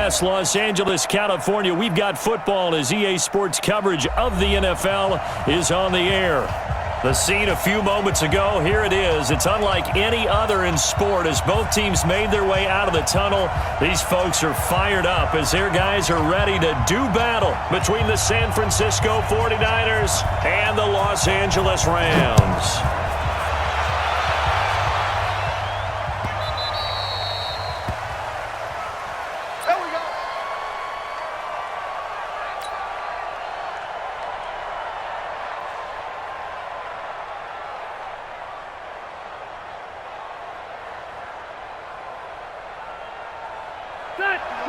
West, Los Angeles, California. We've got football as EA Sports coverage of the NFL is on the air. The scene a few moments ago, here it is. It's unlike any other in sport as both teams made their way out of the tunnel. These folks are fired up as their guys are ready to do battle between the San Francisco 49ers and the Los Angeles Rams.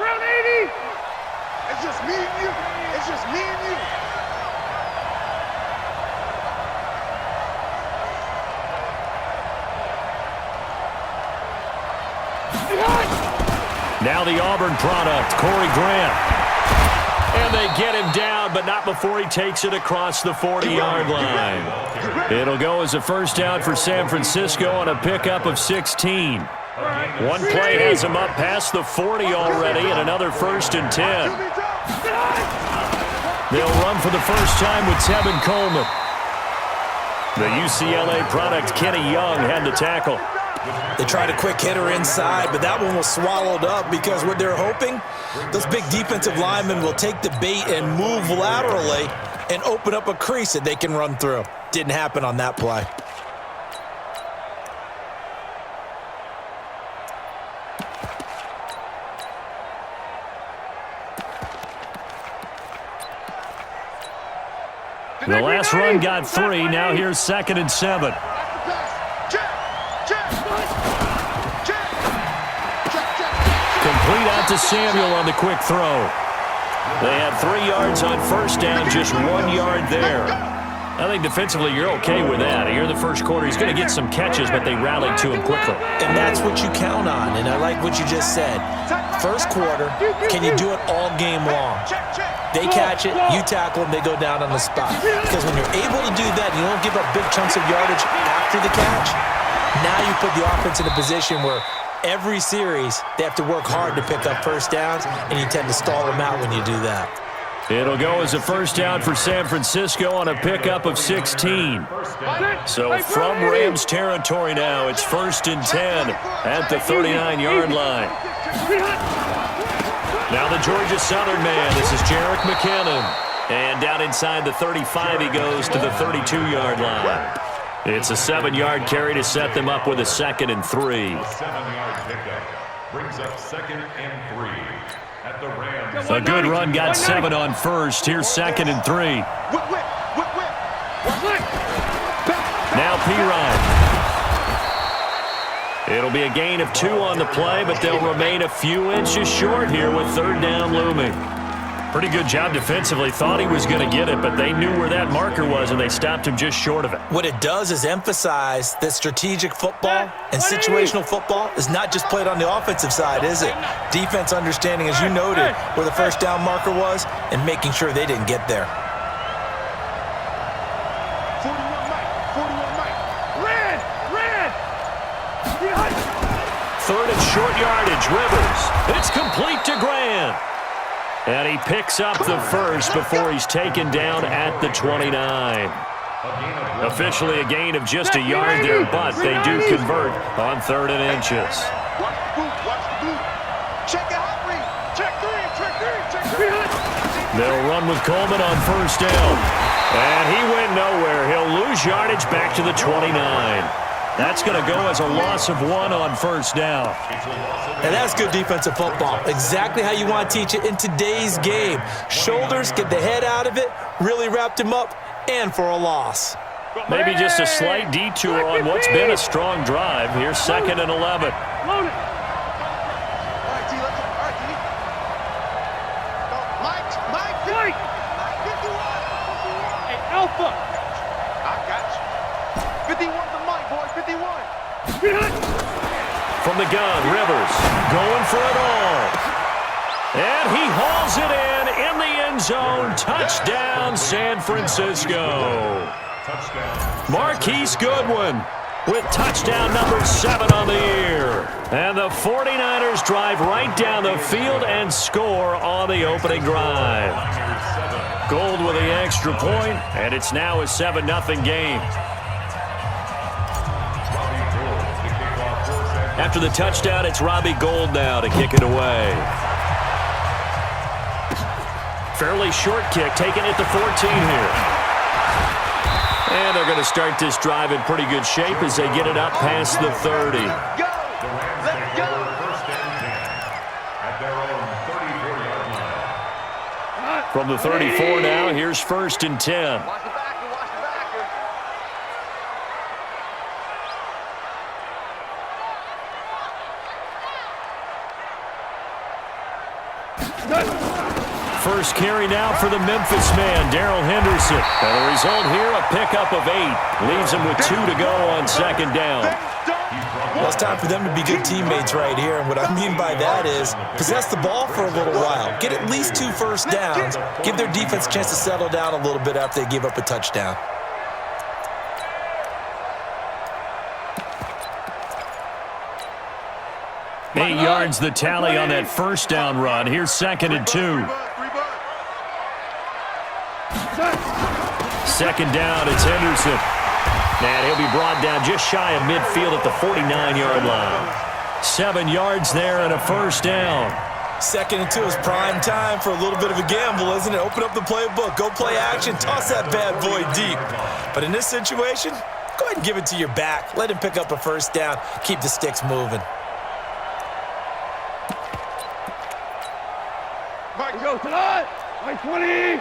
Round 80! It's just me and you. It's just me and you. Now the Auburn product, Corey Grant. And they get him down, but not before he takes it across the 40-yard line. It'll go as a first down for San Francisco on a pickup of 16. One play has him up past the 40 already, and another 1st and 10. They'll run for the first time with Tevin Coleman. The UCLA product, Kenny Young, had the tackle. They tried a quick hitter inside, but that one was swallowed up because what they're hoping, those big defensive linemen will take the bait and move laterally and open up a crease that they can run through. Didn't happen on that play. The last run got 3. Now here's 2nd and 7. Complete out to Samuel on the quick throw. They had 3 yards on first down, just 1 yard there. I think defensively you're okay with that. Here in the first quarter, he's going to get some catches, but they rallied to him quickly. And that's what you count on, and I like what you just said. First quarter, can you do it all game long? They catch it, you tackle them, they go down on the spot. Because when you're able to do that, you don't give up big chunks of yardage after the catch. Now you put the offense in a position where every series they have to work hard to pick up first downs, and you tend to stall them out when you do that. It'll go as a first down for San Francisco on a pickup of 16. So from Rams territory now, it's 1st and 10 at the 39-yard line. Now the Georgia Southern man, this is Jerick McKinnon. And down inside the 35, he goes to the 32-yard line. It's a 7-yard carry to set them up with a 2nd and 3. A 7-yard pickup brings up 2nd and 3 at the Rams. A good run got 7 on first. Here's 2nd and 3. Now Pirine. It'll be a gain of 2 on the play, but they'll remain a few inches short here with 3rd down looming. Pretty good job defensively. Thought he was going to get it, but they knew where that marker was, and they stopped him just short of it. What it does is emphasize that strategic football and situational football is not just played on the offensive side, is it? Defense understanding, as you noted, where the first down marker was and making sure they didn't get there. 3rd and short yardage, Rivers. It's complete to Grant. And he picks up the first before he's taken down at the 29. Officially a gain of just a yard there, but they do convert on 3rd and inches. They'll run with Coleman on first down. And he went nowhere. He'll lose yardage back to the 29. That's going to go as a loss of 1 on first down. And that's good defensive football. Exactly how you want to teach it in today's game. Shoulders, get the head out of it, really wrapped him up, and for a loss. Maybe just a slight detour on what's been a strong drive. Here's 2nd and 11. Alpha. I got you. 51 the mic, boy. 51. From the gun, Rivers going for it all. And he hauls it in the end zone. Touchdown, San Francisco. Marquise Goodwin. with touchdown number 7 on the year. And the 49ers drive right down the field and score on the opening drive. Gold with the extra point, and it's now a 7-0 game. After the touchdown, it's Robbie Gould now to kick it away. Fairly short kick, taking it to 14 here. And they're going to start this drive in pretty good shape as they get it up past the 30. Let's go! Let's go! First and 10 at their own 34-yard line. From the 34 now, here's 1st and 10. Watch the backer, watch the backer. First carry now for the Memphis man, Darrell Henderson. And the result here, a pickup of 8. Leaves him with 2 to go on 2nd down. Well, it's time for them to be good teammates right here. And what I mean by that is possess the ball for a little while. Get at least 2 first downs. Give their defense a chance to settle down a little bit after they give up a touchdown. Eight yards the tally on that first down run. Here's 2nd and 2. 2nd down, it's Henderson. And he'll be brought down just shy of midfield at the 49-yard line. 7 yards there and a first down. 2nd and 2 is prime time for a little bit of a gamble, isn't it? Open up the playbook, go play action, toss that bad boy deep. But in this situation, go ahead and give it to your back. Let him pick up a first down. Keep the sticks moving. Mike, go tonight. Mike 20. Here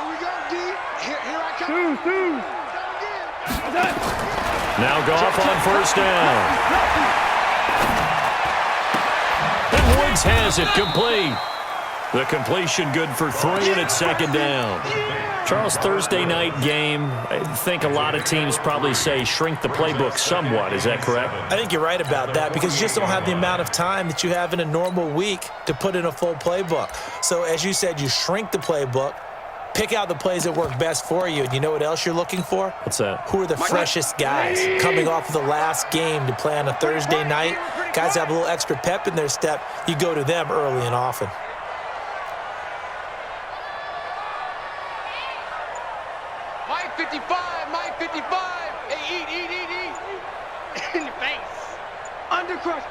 we go, D. Here I come. Two. Now Goff on first down. And Woods has it complete. The completion good for 3, and it's 2nd down. Charles, Thursday night game, I think a lot of teams probably say shrink the playbook somewhat. Is that correct? I think you're right about that because you just don't have the amount of time that you have in a normal week to put in a full playbook. So as you said, you shrink the playbook, pick out the plays that work best for you. And you know what else you're looking for? What's that? Who are the freshest guys coming off of the last game to play on a Thursday night? Guys have a little extra pep in their step. You go to them early and often. Mike 55, Mike 55. Hey, eat. In your face. Undercrush.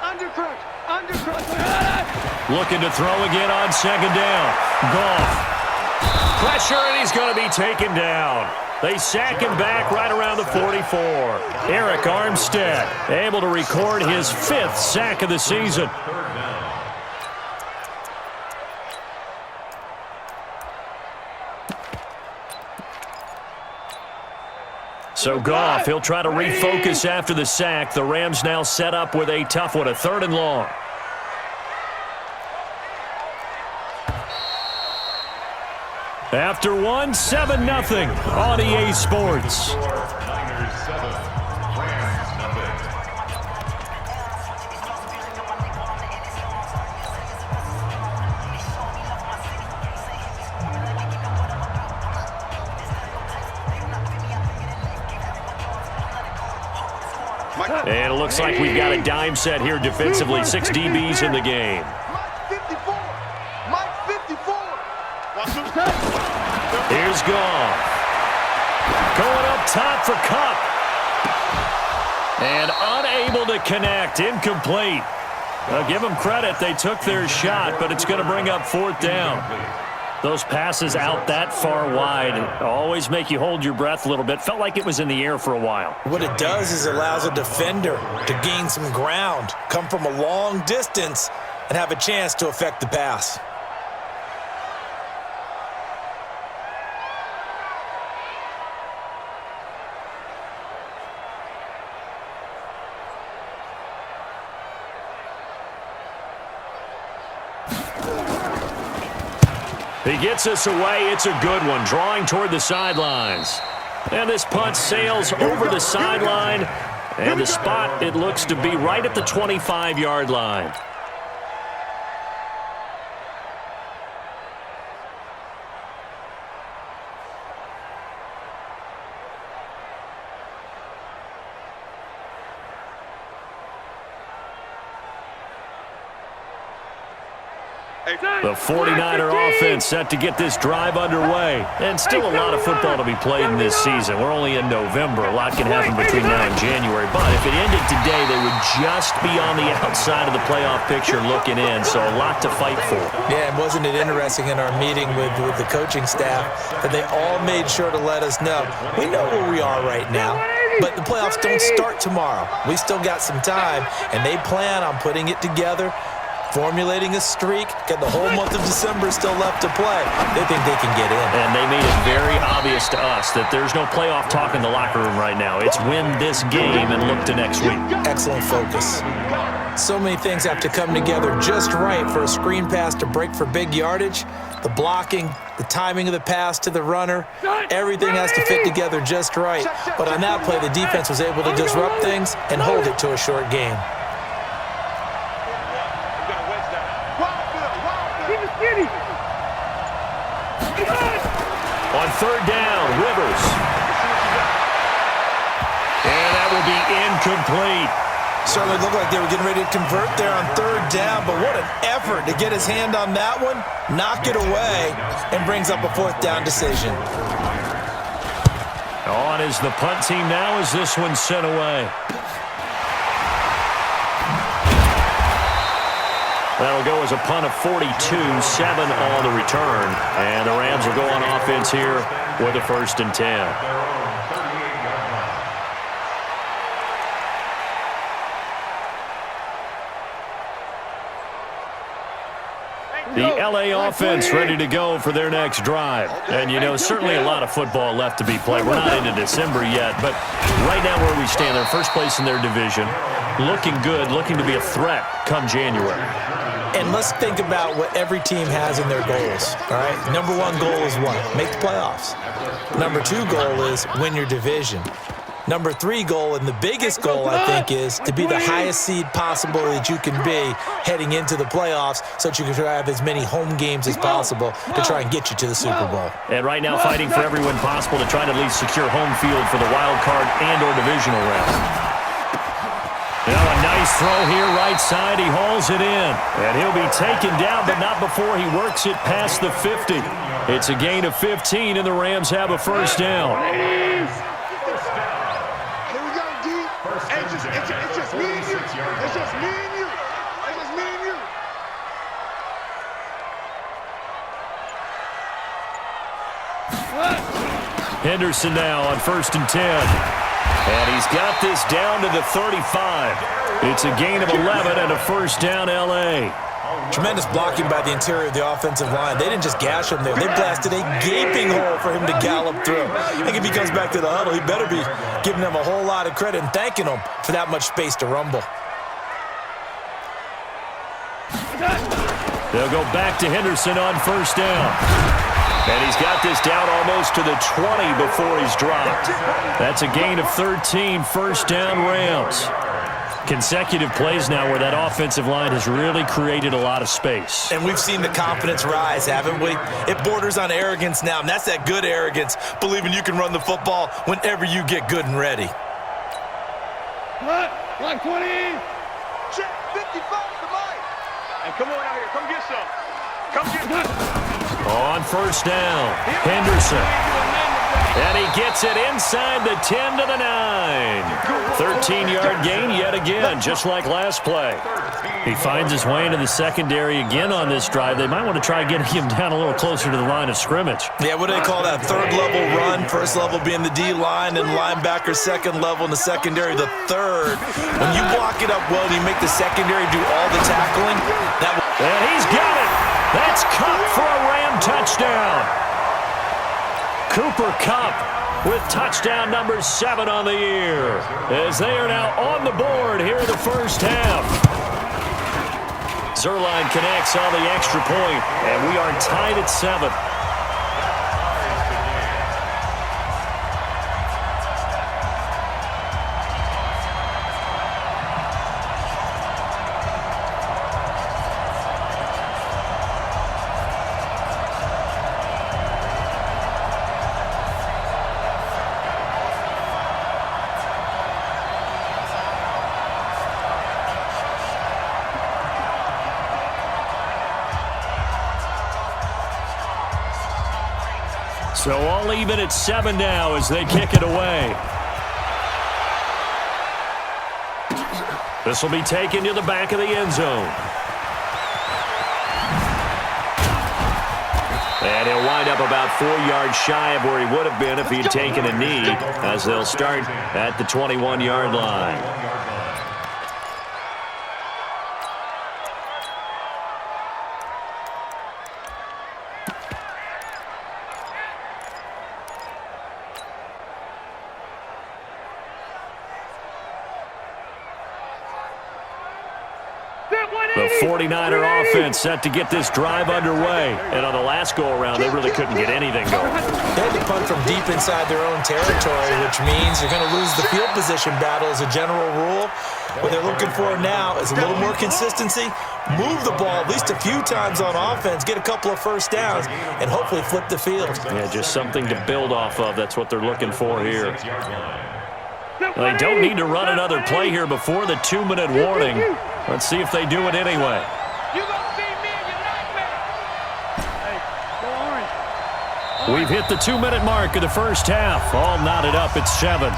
Looking to throw again on 2nd down. Goff. Pressure, and he's going to be taken down. They sack him back right around the 44. Eric Armstead able to record his 5th sack of the season. So Goff, he'll try to refocus after the sack. The Rams now set up with a tough one, a 3rd and long. After 1, 7-0 on EA Sports. Niners 7, Rams nothing. And it looks like we've got a dime set here defensively. 6 DBs in the game. Mike 54. Here's Goff. Going up top for Kupp. And unable to connect. Incomplete. Give them credit. They took their shot, but it's going to bring up 4th down. Those passes out that far wide always make you hold your breath a little bit. Felt like it was in the air for a while. What it does is it allows a defender to gain some ground, come from a long distance, and have a chance to affect the pass. He gets us away. It's a good one, drawing toward the sidelines. And this punt sails over the sideline. And the spot, it looks to be right at the 25-yard line. The 49er offense set to get this drive underway. And still a lot of football to be played in this season. We're only in November. A lot can happen between now and January. But if it ended today, they would just be on the outside of the playoff picture looking in. So a lot to fight for. Yeah, and wasn't it interesting in our meeting with the coaching staff that they all made sure to let us know, we know where we are right now, but the playoffs don't start tomorrow. We still got some time, and they plan on putting it together, formulating a streak, got the whole month of December still left to play. They think they can get in. And they made it very obvious to us that there's no playoff talk in the locker room right now. It's win this game and look to next week. Excellent focus. So many things have to come together just right for a screen pass to break for big yardage. The blocking, the timing of the pass to the runner, everything has to fit together just right. But on that play, the defense was able to disrupt things and hold it to a short game. On third down, Rivers. And that will be incomplete. Certainly looked like they were getting ready to convert there on third down, but what an effort to get his hand on that one, knock it away, and brings up a fourth down decision. On is the punt team now as this one's sent away. That'll go as a punt of 42, 7 on the return. And the Rams will go on offense here with a 1st and 10. The LA offense ready to go for their next drive. And, you know, certainly a lot of football left to be played. We're not into December yet, but right now where we stand, they're first place in their division. Looking good, looking to be a threat come January. And let's think about what every team has in their goals, all right? Number one goal is what? Make the playoffs. Number two goal is win your division. Number three goal, and the biggest goal, I think, is to be the highest seed possible that you can be heading into the playoffs so that you can have as many home games as possible to try and get you to the Super Bowl. And right now fighting for every win possible to try to at least secure home field for the wild card and or divisional round. Now a nice throw here, right side. He hauls it in. And he'll be taken down, but not before he works it past the 50. It's a gain of 15, and the Rams have a 1st down. It's just me and you. It's just me and you. It's just me and you. Henderson now on 1st and 10. And he's got this down to the 35. It's a gain of 11 and a 1st down L.A. Tremendous blocking by the interior of the offensive line. They didn't just gash him there. They blasted a gaping hole for him to gallop through. I think if he comes back to the huddle, he better be giving them a whole lot of credit and thanking them for that much space to rumble. They'll go back to Henderson on 1st down. And he's got this down almost to the 20 before he's dropped. That's a gain of 13, 1st down Rams. Consecutive plays now where that offensive line has really created a lot of space. And we've seen the confidence rise, haven't we? It borders on arrogance now, and that's that good arrogance, believing you can run the football whenever you get good and ready. What? Like 20? Check 55 to Mike. And come on out here. Come get some. Come get some. On 1st down, Henderson. And he gets it inside the 10 to the 9. 13-yard gain yet again, just like last play. He finds his way into the secondary again on this drive. They might want to try getting him down a little closer to the line of scrimmage. Yeah, what do they call that? 3rd level run. 1st level being the D-line and linebacker. 2nd level in the secondary, the 3rd. When you block it up well and you make the secondary do all the tackling, and he's got it. That's Kupp for a Ram touchdown. Cooper Kupp with touchdown number 7 on the year as they are now on the board here in the 1st half. Zerline connects on the extra point, and we are tied at 7. So all even at 7 now as they kick it away. This will be taken to the back of the end zone. And he'll wind up about 4 yards shy of where he would have been if he'd taken a knee, as they'll start at the 21-yard line. The 49er offense set to get this drive underway. And on the last go-around, they really couldn't get anything going. They had to punt from deep inside their own territory, which means you're going to lose the field position battle as a general rule. What they're looking for now is a little more consistency, move the ball at least a few times on offense, get a couple of first downs, and hopefully flip the field. Yeah, just something to build off of. That's what they're looking for here. Well, they don't need to run another play here before the 2-minute warning. Let's see if they do it anyway. We've hit the 2-minute mark of the first half. All knotted up at 7.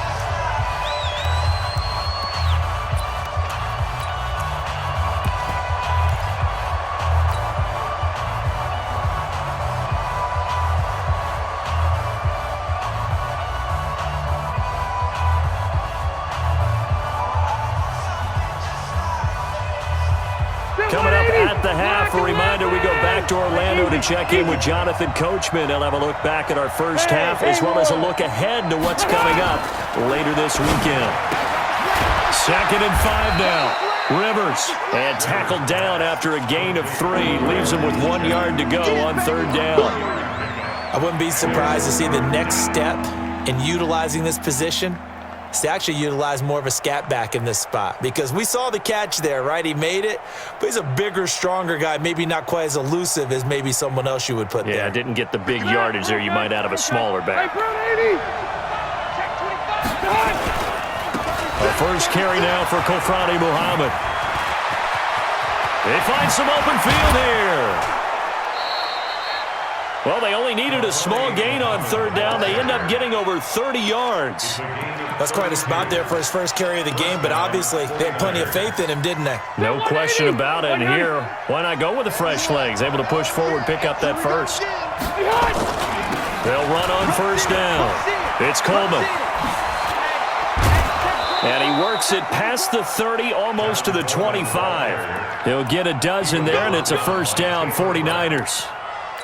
Coming up at the half, a reminder, we go back to Orlando to check in with Jonathan Coachman. He'll have a look back at our first half as well as a look ahead to what's coming up later this weekend. 2nd and 5 now. Rivers, and tackled down after a gain of 3. Leaves him with 1 yard to go on 3rd down. I wouldn't be surprised to see the next step in utilizing this position is to actually utilize more of a scat back in this spot, because we saw the catch there, right? He made it, but he's a bigger, stronger guy, maybe not quite as elusive as maybe someone else you would put there. Yeah, didn't get the big yardage there you might out of a smaller back. A first carry now for Kofrani Muhammad. They find some open field here. Well, they only needed a small gain on 3rd down. They end up getting over 30 yards. That's quite a spot there for his first carry of the game, but obviously they had plenty of faith in him, didn't they? No question about it. And here, why not go with the fresh legs? Able to push forward, pick up that first. They'll run on 1st down. It's Coleman. And he works it past the 30, almost to the 25. He'll get a dozen there, and it's a 1st down, 49ers.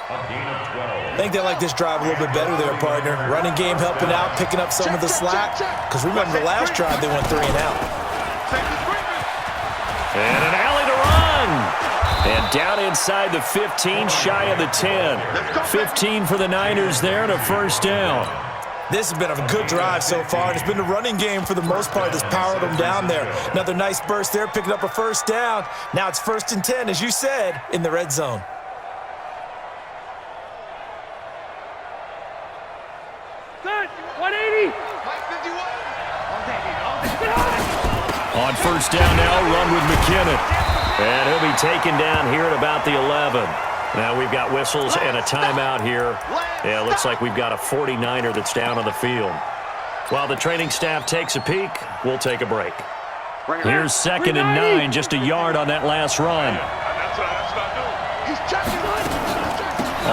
I think they like this drive a little bit better there, partner. Running game helping out, picking up some of the slack. Because remember, the last drive they went 3 and out. And an alley to run. And down inside the 15, shy of the 10. 15 for the Niners there, and a 1st down. This has been a good drive so far. It's been the running game for the most part that's powered them down there. Another nice burst there, picking up a 1st down. Now it's 1st and 10, as you said, in the red zone. On 1st down now, run with McKinnon. And he'll be taken down here at about the 11. Now we've got whistles and a timeout here. Yeah, it looks like we've got a 49er that's down on the field. While the training staff takes a peek, we'll take a break. Here's 2nd and 9, just a yard on that last run.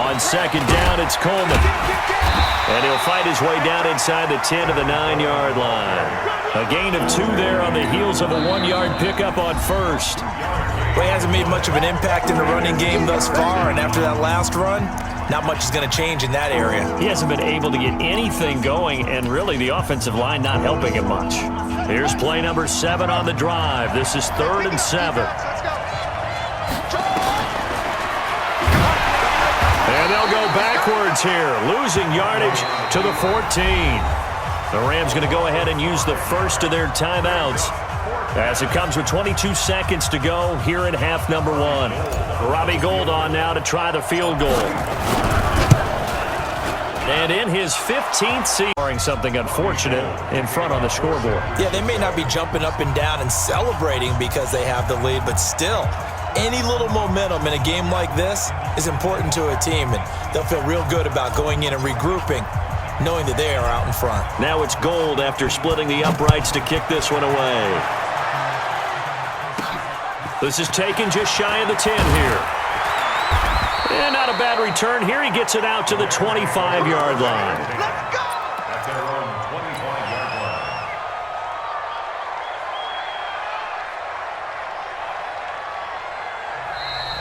On 2nd down, it's Coleman. And he'll fight his way down inside the 10 to the 9-yard line. A gain of 2 there on the heels of a 1-yard pickup on 1st. Well, he hasn't made much of an impact in the running game thus far, and after that last run, not much is going to change in that area. He hasn't been able to get anything going, and really the offensive line not helping him much. Here's play number 7 on the drive. This is 3rd and 7. And they'll go backwards here, losing yardage to the 14. The Rams going to go ahead and use the first of their timeouts as it comes with 22 seconds to go here in half number 1. Robbie Gould on now to try the field goal. And in his 15th season, barring something unfortunate in front on the scoreboard. Yeah, they may not be jumping up and down and celebrating because they have the lead, but still, Any little momentum in a game like this is important to a team, and they'll feel real good about going in and regrouping, knowing that they are out in front. Now it's Gold after splitting the uprights to kick this one away. This is taken just shy of the 10 here. And not a bad return here. He gets it out to the 25-yard line. Let's go! At their own 25-yard line.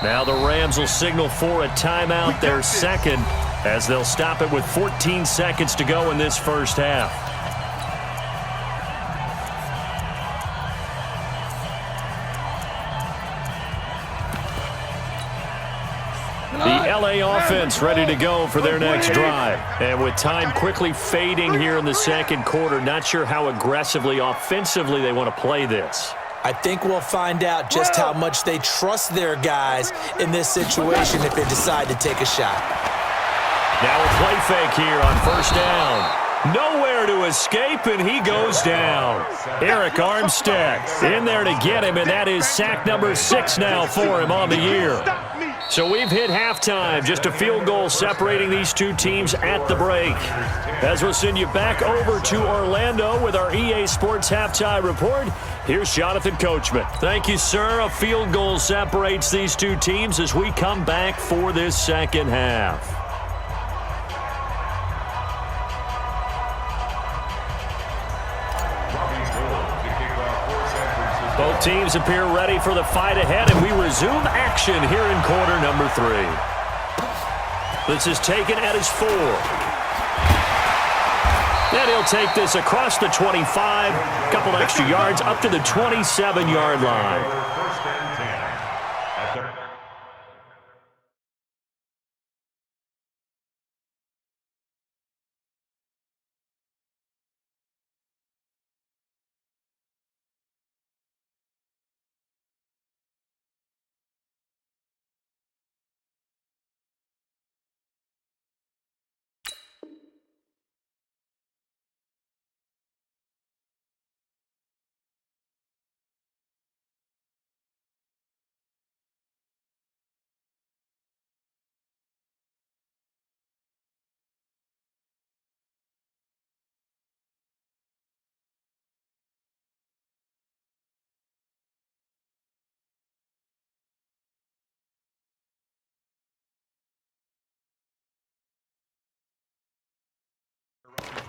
Now the Rams will signal for a timeout, their second, as they'll stop it with 14 seconds to go in this first half. The LA offense ready to go for their next drive. And with time quickly fading here in the second quarter, not sure how aggressively, offensively they want to play this. I think we'll find out just how much they trust their guys in this situation if they decide to take a shot. Now a play fake here on first down. Nowhere to escape, and he goes down. Eric Armstead in there to get him, and that is sack number 6 now for him on the year. So we've hit halftime, just a field goal separating these two teams at the break. As we'll send you back over to Orlando with our EA Sports Halftime Report, here's Jonathan Coachman. Thank you, sir. A field goal separates these two teams as we come back for this second half. Both teams appear ready for the fight ahead, and we resume action here in quarter number 3. This is taken at his 4. And he'll take this across the 25, a couple extra yards up to the 27-yard line. First and 10. At their own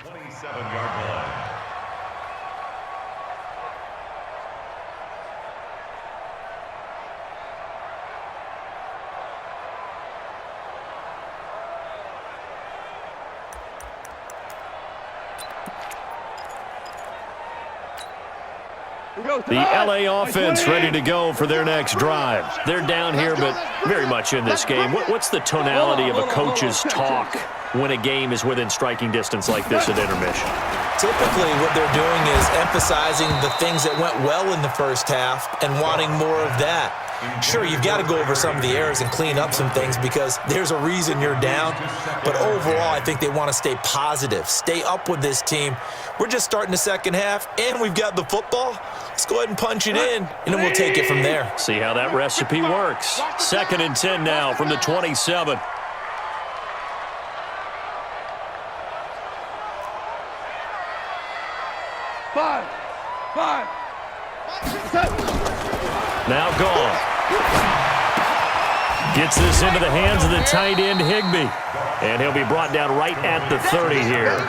27-yard line. The LA offense ready to go for their next drive. They're down here, but very much in this game. What's the tonality of a coach's talk when a game is within striking distance like this at intermission? Typically, what they're doing is emphasizing the things that went well in the first half and wanting more of that. Sure, you've got to go over some of the errors and clean up some things because there's a reason you're down. But overall, I think they want to stay positive, stay up with this team. We're just starting the second half, and we've got the football. Let's go ahead and punch it in, and then we'll take it from there. See how that recipe works. 2nd and 10 now from the 27. Five. Now gone. Gets this into the hands of the tight end, Higbee. And he'll be brought down right at the 30 here.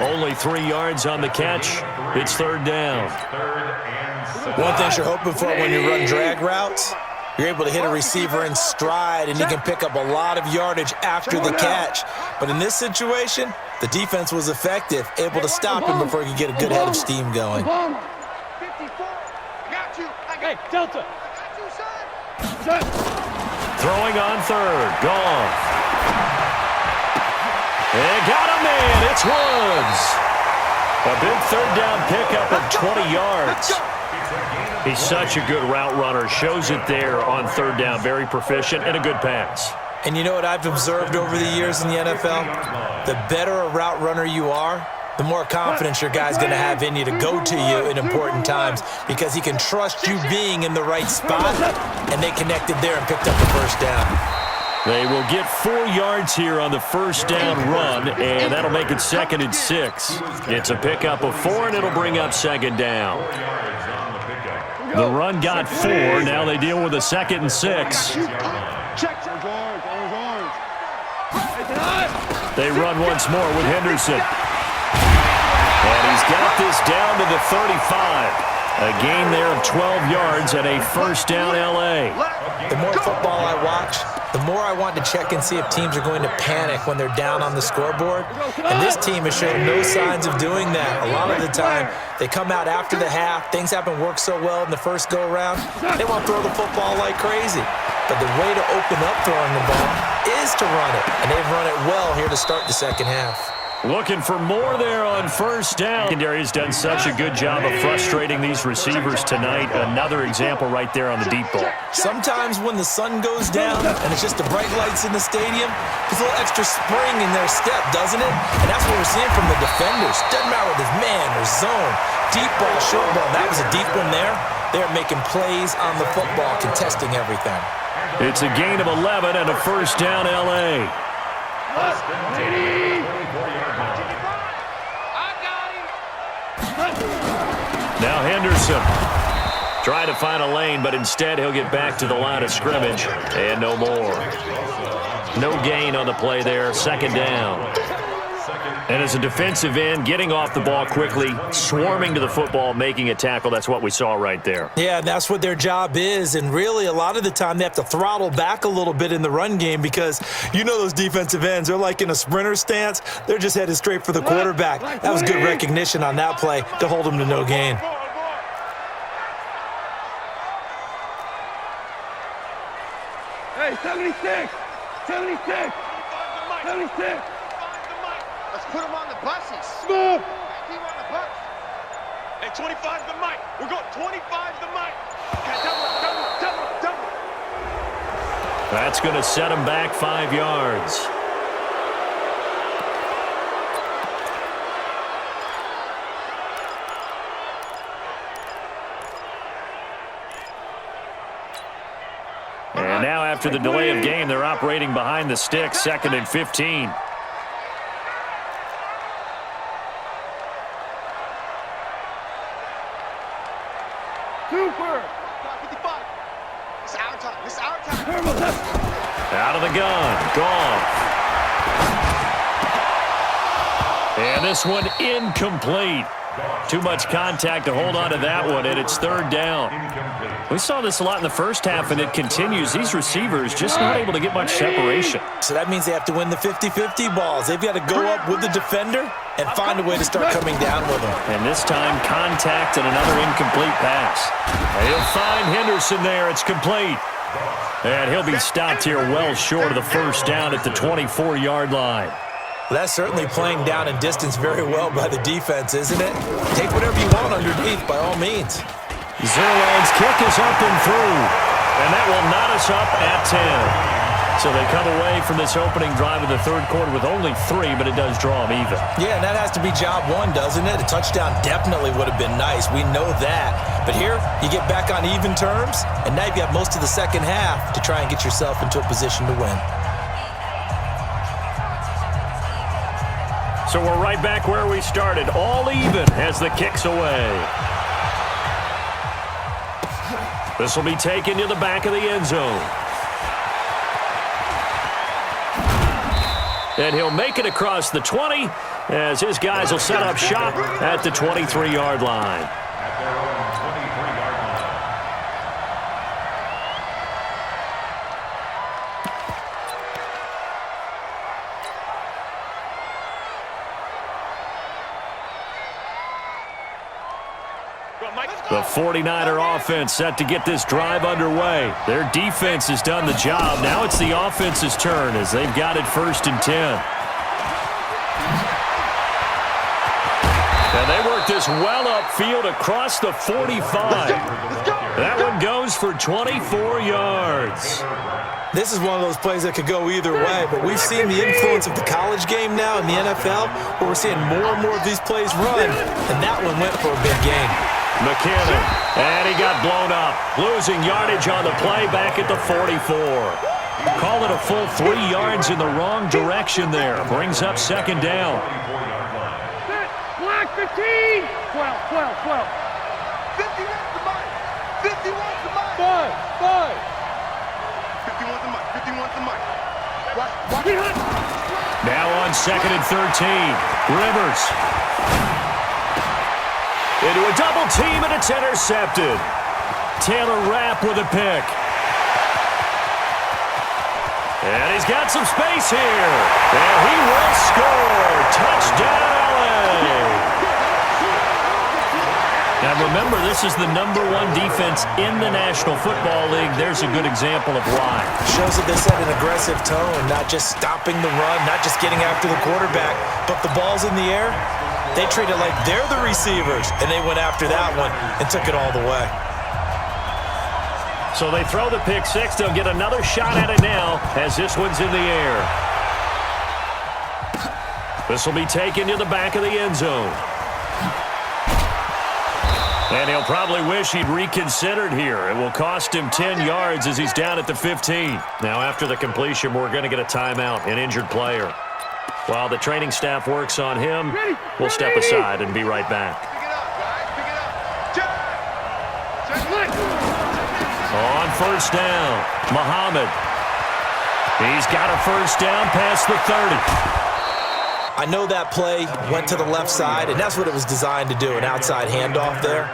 Only 3 yards on the catch. It's 3rd down. One thing you're hoping for when you run drag routes, you're able to hit a receiver in stride, and he can pick up a lot of yardage after the catch. But in this situation, the defense was effective, able to stop him before he could get a good head of steam going. 54. I got you. Hey, Delta. I got you, son. Throwing on 3rd. Gone. And got him in. It's Woods. A big 3rd down pickup of 20 yards. He's such a good route runner. Shows it there on 3rd down. Very proficient and a good pass. And you know what I've observed over the years in the NFL? The better a route runner you are, the more confidence your guy's going to have in you to go to you in important times because he can trust you being in the right spot, and they connected there and picked up the first down. They will get 4 yards here on the first down run, and that'll make it 2nd and 6. It's a pickup of 4, and it'll bring up 2nd down. The run got 4. Now they deal with a 2nd and 6. They run once more with Henderson. And he's got this down to the 35. A gain there of 12 yards and a first down L.A. The more football I watch, the more I want to check and see if teams are going to panic when they're down on the scoreboard. And this team has shown no signs of doing that. A lot of the time, they come out after the half. Things haven't worked so well in the first go-around. They want to throw the football like crazy. But the way to open up throwing the ball is to run it. And they've run it well here to start the second half. Looking for more there on first down. Secondary has done such a good job of frustrating these receivers tonight. Another example right there on the deep ball. Sometimes when the sun goes down and it's just the bright lights in the stadium, there's a little extra spring in their step, doesn't it? And that's what we're seeing from the defenders. Doesn't matter if it's man or zone, deep ball, short ball. That was a deep one there. They're making plays on the football, contesting everything. It's a gain of 11 and a first down L.A. Now Henderson trying to find a lane, but instead he'll get back to the line of scrimmage and no more. No gain on the play there, 2nd down. And as a defensive end, getting off the ball quickly, swarming to the football, making a tackle, that's what we saw right there. Yeah, that's what their job is, and really a lot of the time they have to throttle back a little bit in the run game because you know those defensive ends, they're like in a sprinter stance. They're just headed straight for the quarterback. That was good recognition on that play to hold them to no gain. Hey, 76! 76! 76! Let's put him on the buses. Move! Keep on the bus. Hey, 25's the mic. We're going 25's the mic. Double. That's going to set him back 5 yards. And now after the delay of game, they're operating behind the sticks, 2nd and 15. Super! 55. It's our time. It's our time. Out of the gun. Gone. And this one incomplete. Too much contact to hold on to that one, and it's 3rd down. We saw this a lot in the first half, and it continues. These receivers just not able to get much separation. So that means they have to win the 50-50 balls. They've got to go up with the defender and find a way to start coming down with them. And this time, contact and another incomplete pass. He'll find Henderson there. It's complete. And he'll be stopped here well short of the first down at the 24-yard line. Well, that's certainly playing down and distance very well by the defense, isn't it? Take whatever you want underneath, by all means. Zerland's kick is up and through. And that will knot us up at 10. So they come away from this opening drive in the 3rd quarter with only 3, but it does draw them even. Yeah, and that has to be job 1, doesn't it? A touchdown definitely would have been nice. We know that. But here, you get back on even terms, and now you've got most of the second half to try and get yourself into a position to win. So we're right back where we started, all even as the kick's away. This will be taken to the back of the end zone. And he'll make it across the 20 as his guys will set up shop at the 23-yard line. The 49er offense set to get this drive underway. Their defense has done the job. Now it's the offense's turn as they've got it 1st and 10. And they work this well upfield across the 45. That one goes for 24 yards. This is one of those plays that could go either way, but we've seen the influence of the college game now in the NFL, where we're seeing more and more of these plays run, and that one went for a big gain. McKinnon, and he got blown up. Losing yardage on the play back at the 44. Call it a full 3 yards in the wrong direction there. Brings up second down. Block 15. 12, 12, 12. 50 wants the mic. 50 wants the mic. 5. 50 wants the mic. 50 wants the mic. Now on second and 13. Rivers. Into a double team, and it's intercepted. Taylor Rapp with a pick. And he's got some space here. And he will score. Touchdown, LA. Now remember, this is the #1 defense in the National Football League. There's a good example of why. Shows that they set an aggressive tone, not just stopping the run, not just getting after the quarterback, but the ball's in the air. They treat it like they're the receivers, and they went after that one and took it all the way. So they throw the pick six. They'll get another shot at it now as this one's in the air. This will be taken to the back of the end zone. And he'll probably wish he'd reconsidered here. It will cost him 10 yards as he's down at the 15. Now after the completion, we're going to get a timeout, an injured player. While the training staff works on him, we'll step aside and be right back. Pick it up, guys. Pick it up. On first down, Muhammad. He's got a first down past the 30. I know that play went to the left side, and that's what it was designed to do, an outside handoff there.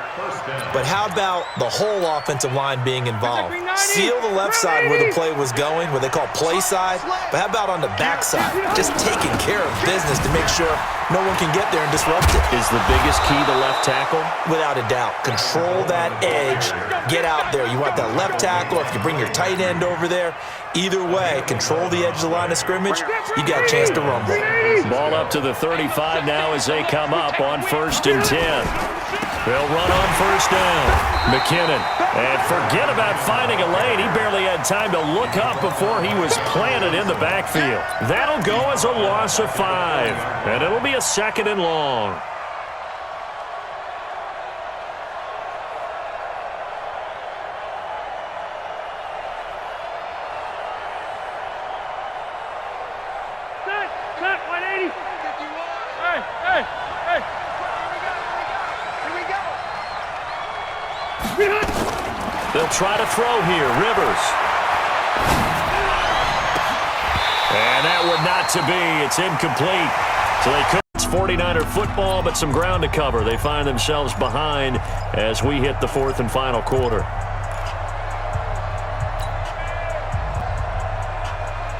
But how about the whole offensive line being involved? Seal the left side where the play was going, what they call play side, but how about on the back side? Just taking care of business to make sure no one can get there and disrupt it. Is the biggest key the left tackle? Without a doubt. Control that edge. Get out there. You want that left tackle. If you bring your tight end over there, either way, control the edge of the line of scrimmage, you got a chance to rumble. Ball up to the 35 now as they come up on 1st and 10. They'll run on first down. McKinnon. And forget about finding a lane. He barely had time to look up before he was planted in the backfield. That'll go as a loss of 5. And it'll be a 2nd and long. Cut, 180. 51. Hey. Here we go. They'll try to throw here. Rivers. And that would not to be. It's incomplete. So they could. It's 49er football, but some ground to cover. They find themselves behind as we hit the 4th and final quarter.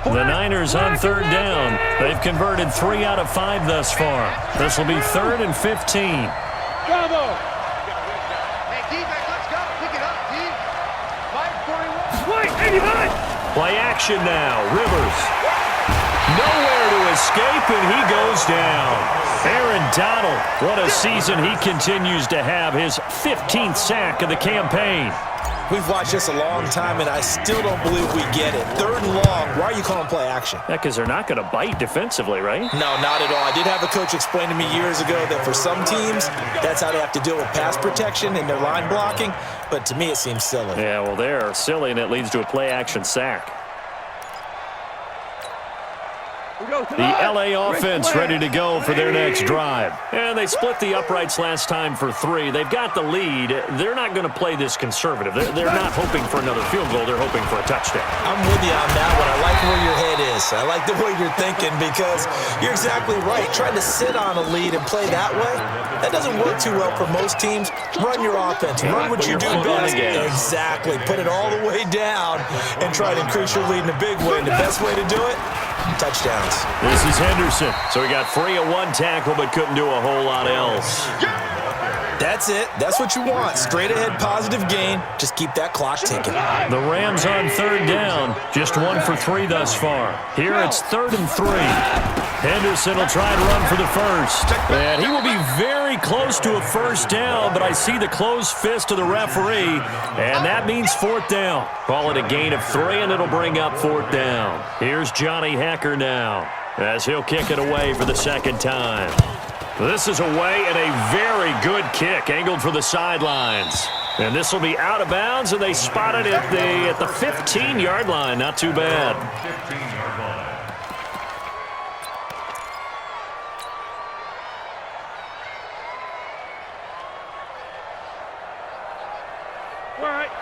The Niners on 3rd down. They've converted 3 out of 5 thus far. This will be 3rd and 15. Bravo. Hey, D-back, let's go. Pick it up, D. 541. 85. Play action now. Rivers. Nowhere to escape, and he goes down. Aaron Donald, what a season he continues to have. His 15th sack of the campaign. We've watched this a long time, and I still don't believe we get it. 3rd and long. Why are you calling play action? Yeah, because they're not going to bite defensively, right? No, not at all. I did have a coach explain to me years ago that for some teams, that's how they have to deal with pass protection and their line blocking. But to me, it seems silly. Yeah, well, they're silly, and it leads to a play action sack. The LA offense ready to go for their next drive. And they split the uprights last time for 3. They've got the lead. They're not going to play this conservative. They're not hoping for another field goal. They're hoping for a touchdown. I'm with you on that one. I like where your head is. I like the way you're thinking because you're exactly right. Trying to sit on a lead and play that way, that doesn't work too well for most teams. Run your offense. Run what you do best. Exactly. Put it all the way down and try to increase your lead in a big way. And the best way to do it, touchdowns. This is Henderson. So he got free of 1 tackle but couldn't do a whole lot else. That's it. That's what you want. Straight ahead positive gain. Just keep that clock ticking. The Rams on 3rd down. Just 1 for 3 thus far. Here it's 3rd and 3. Henderson will try and run for the first. And he will be very close to a first down, but I see the closed fist of the referee, and that means fourth down. Call it a gain of 3, and it'll bring up fourth down. Here's Johnny Hecker now, as he'll kick it away for the second time. This is away, and a very good kick, angled for the sidelines. And this will be out of bounds, and they spot it at the 15-yard line. Not too bad. 15-yard line.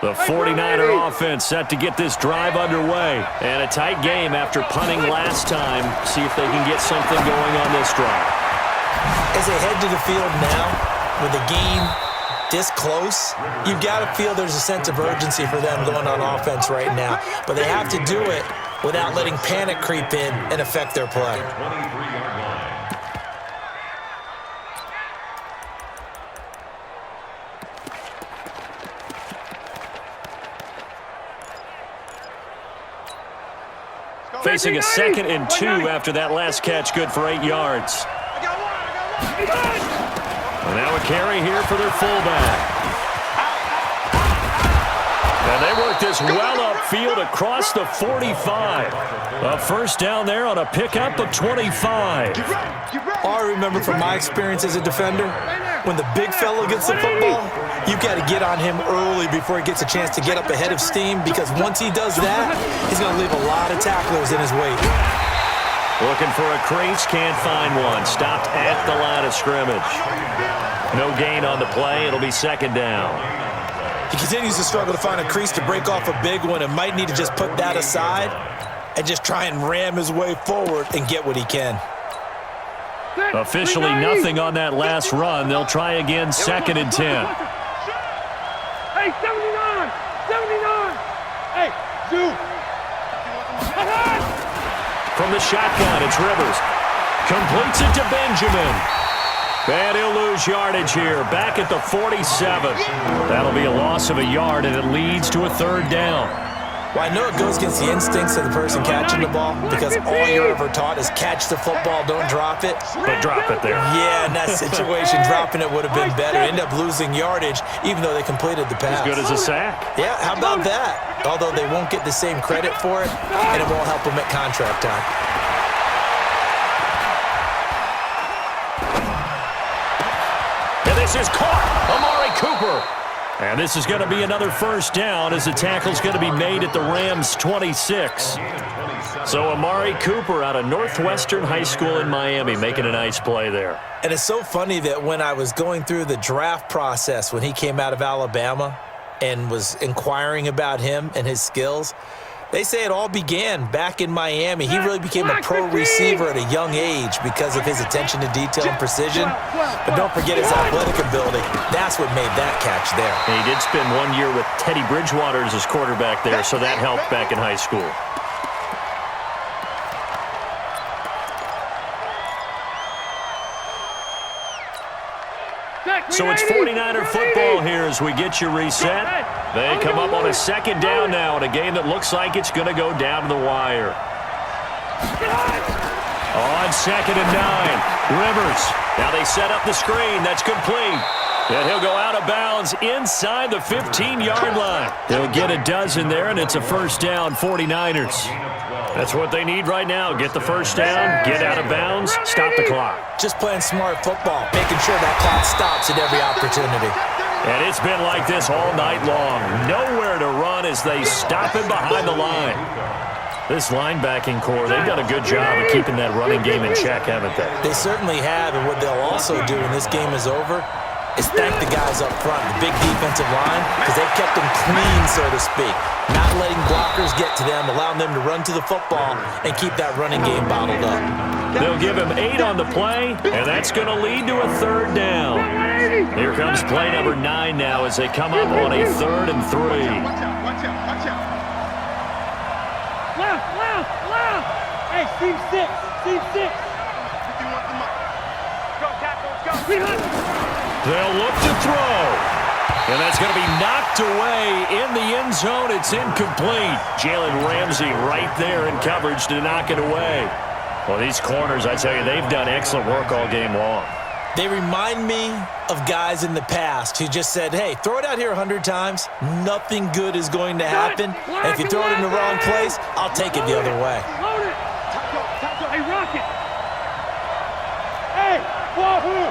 The 49er offense set to get this drive underway. And a tight game after punting last time. See if they can get something going on this drive. As they head to the field now, with the game this close, you've got to feel there's a sense of urgency for them going on offense right now. But they have to do it without letting panic creep in and affect their play. 23-yard line. Facing a 2nd and 2 after that last catch, good for 8 yards. And now a carry here for their fullback. And they work this well upfield across the 45. A first down there on a pickup of 25. All I remember from my experience as a defender, when the big fellow gets the football, you've got to get on him early before he gets a chance to get up ahead of steam, because once he does that, he's going to leave a lot of tacklers in his wake. Looking for a crease, can't find one. Stopped at the line of scrimmage. No gain on the play. It'll be second down. He continues to struggle to find a crease to break off a big one and might need to just put that aside and just try and ram his way forward and get what he can. Officially nothing on that last run. They'll try again, 2nd and 10. Hey, 79! 79! Hey, dude! From the shotgun, it's Rivers. Completes it to Benjamin. And he'll lose yardage here, back at the 47. That'll be a loss of a yard, and it leads to a third down. Well, I know it goes against the instincts of the person catching the ball, because all you're ever taught is catch the football, don't drop it. But drop it there. Yeah, in that situation, dropping it would have been better. End up losing yardage, even though they completed the pass. As good as a sack. Yeah, how about that? Although they won't get the same credit for it, and it won't help them at contract time. And this is caught. Amari Cooper. And this is going to be another first down, as the tackle's going to be made at the Rams' 26. So Amari Cooper out of Northwestern High School in Miami making a nice play there. And it's so funny that when I was going through the draft process when he came out of Alabama and was inquiring about him and his skills, they say it all began back in Miami. He really became a pro receiver at a young age because of his attention to detail and precision. But don't forget his athletic ability. That's what made that catch there. And he did spend 1 year with Teddy Bridgewater as his quarterback there, so that helped back in high school. So it's 49er football here as we get you reset. They come up on a second down now in a game that looks like it's going to go down to the wire. On 2nd and 9, Rivers. Now they set up the screen. That's complete. And he'll go out of bounds inside the 15-yard line. He'll get a dozen there, and it's a first down, 49ers. That's what they need right now. Get the first down, get out of bounds, stop the clock. Just playing smart football, making sure that clock stops at every opportunity. And it's been like this all night long. Nowhere to run as they stop him behind the line. This linebacking core, they've done a good job of keeping that running game in check, haven't they? They certainly have, and what they'll also do when this game is over is thank the guys up front, the big defensive line, because they've kept them clean, so to speak. Not letting blockers get to them, allowing them to run to the football and keep that running game bottled up. They'll give him 8 on the play, and that's going to lead to a third down. Here comes play number 9 now as they come up on a 3rd and 3. Watch out. Left. Hey, team 6. Go, tackle, go. They'll look to throw. And that's going to be knocked away in the end zone. It's incomplete. Jalen Ramsey right there in coverage to knock it away. Well, these corners, I tell you, they've done excellent work all game long. They remind me of guys in the past who just said, hey, throw it out here 100 times, nothing good is going to happen. And if you throw it in the wrong place, I'll take it the other way. Load it. Hey, Rocket. Hey, Wahoo.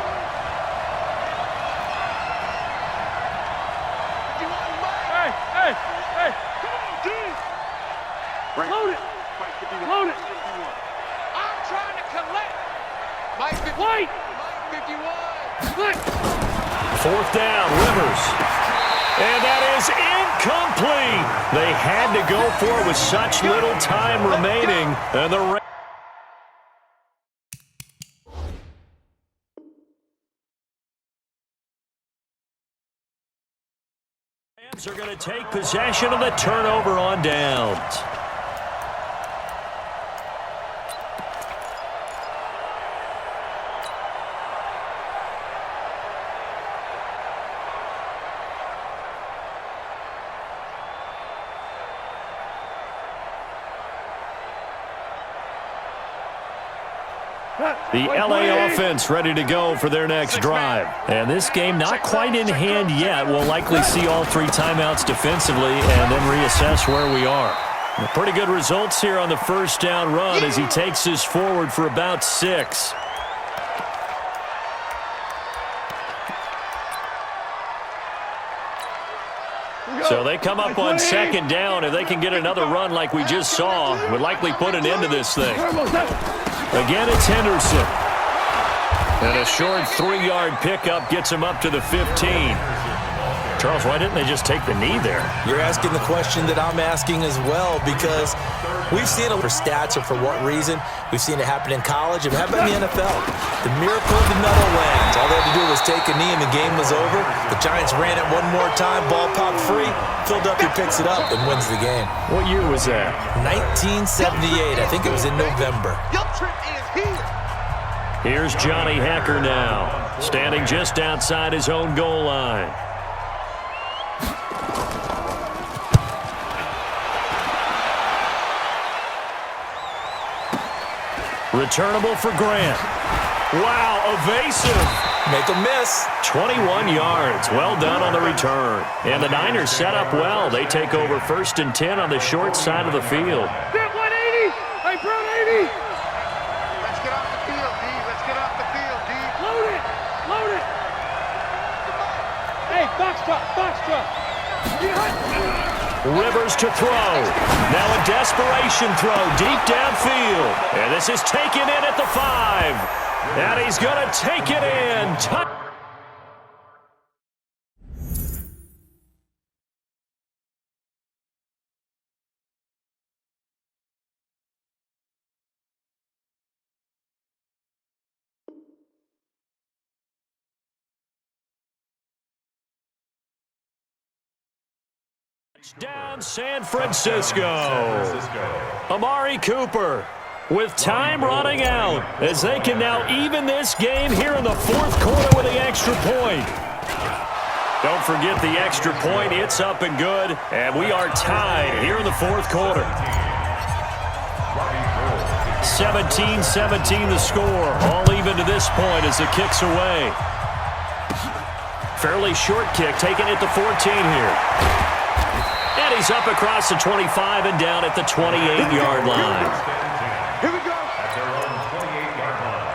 Hey. Come on, dude. Load it. Load it. I'm trying to collect. Mike 51. Mike 51. Fourth down, Rivers. And that is incomplete. They had to go for it with such little time remaining. And the Rams are going to take possession of the turnover on downs. The LA offense ready to go for their next drive. And this game not quite in hand yet. We'll likely see all 3 timeouts defensively and then reassess where we are. Pretty good results here on the first down run as he takes this forward for about 6. So they come up on second down. If they can get another run like we just saw, would likely put an end to this thing. Again, it's Henderson. And a short 3-yard pickup gets him up to the 15. Charles, why didn't they just take the knee there? You're asking the question that I'm asking as well, because we've seen it for stats or for what reason. We've seen it happen in college. It happened in the NFL. The miracle of the Meadowlands. All they had to do was take a knee and the game was over. The Giants ran it one more time. Ball popped free. Philadelphia picks it up and wins the game. What year was that? 1978. I think it was in November. Your trip is here. Here's Johnny Hacker now, standing just outside his own goal line. Returnable for Grant. Wow, evasive. Make a miss. 21 yards. Well done on the return. And the Niners set up well. They take over 1st and 10 on the short side of the field. Get 180. Hey, Brown 80. Let's get off the field, D. Let's get off the field, D. Load it. Load it. Hey, box truck. Rivers to throw. Now a desperation throw deep downfield. And this is taken in at the 5. And he's going to take it in. Down San Francisco. Amari Cooper with time running out as they can now even this game here in the 4th quarter with the extra point. Don't forget the extra point. It's up and good, and we are tied here in the 4th quarter. 17-17 the score, all even to this point as the kick's away. Fairly short kick taken at the 14 here. And he's up across the 25 and down at the 28-yard line. Here we go. At their own 28-yard line.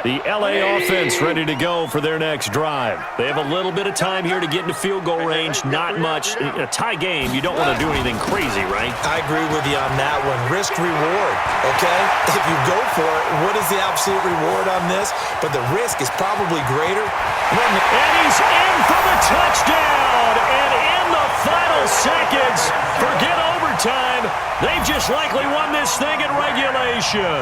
The LA offense ready to go for their next drive. They have a little bit of time here to get into field goal range. Not much. A tie game, you don't want to do anything crazy, right? I agree with you on that one. Risk reward, okay? If you go for it, what is the absolute reward on this? But the risk is probably greater. And he's in for the touchdown. And in the final seconds, forget overtime. They've just likely won this thing in regulation.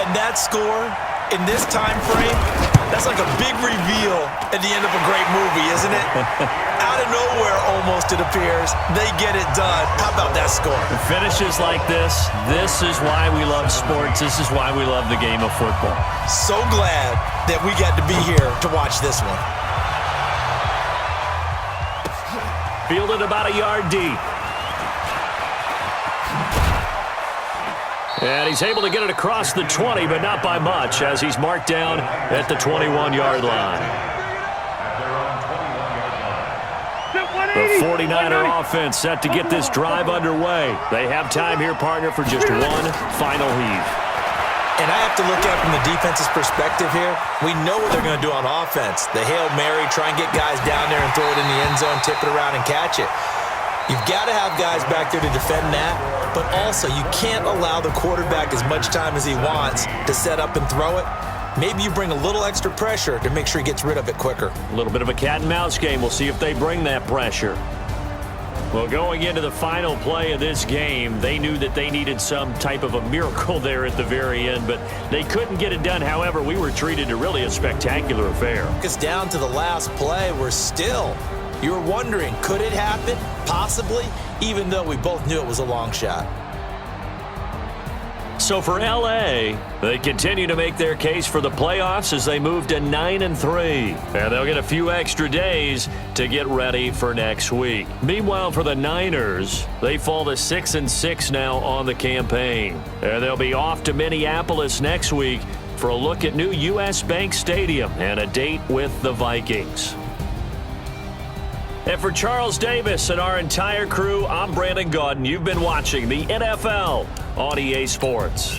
And that score in this time frame, that's like a big reveal at the end of a great movie, isn't it? Out of nowhere, almost, it appears. They get it done. How about that score? Finishes like this is why we love sports. This is why we love the game of football. So glad that we got to be here to watch this one. Fielded about a yard deep. And he's able to get it across the 20, but not by much, as he's marked down at the 21-yard line. The 49er offense set to get this drive underway. They have time here, partner, for just one final heave. And I have to look at it from the defense's perspective here. We know what they're going to do on offense. The Hail Mary, try and get guys down there and throw it in the end zone, tip it around and catch it. You've got to have guys back there to defend that, but also you can't allow the quarterback as much time as he wants to set up and throw it. Maybe you bring a little extra pressure to make sure he gets rid of it quicker. A little bit of a cat and mouse game. We'll see if they bring that pressure. Well, going into the final play of this game, they knew that they needed some type of a miracle there at the very end, but they couldn't get it done. However, we were treated to really a spectacular affair. It's down to the last play. You were wondering, could it happen? Possibly, even though we both knew it was a long shot. So for L.A., they continue to make their case for the playoffs as they move to 9-3. And they'll get a few extra days to get ready for next week. Meanwhile, for the Niners, they fall to 6-6 now on the campaign. And they'll be off to Minneapolis next week for a look at new U.S. Bank Stadium and a date with the Vikings. And for Charles Davis and our entire crew, I'm Brandon Gaudin. You've been watching the NFL on EA Sports.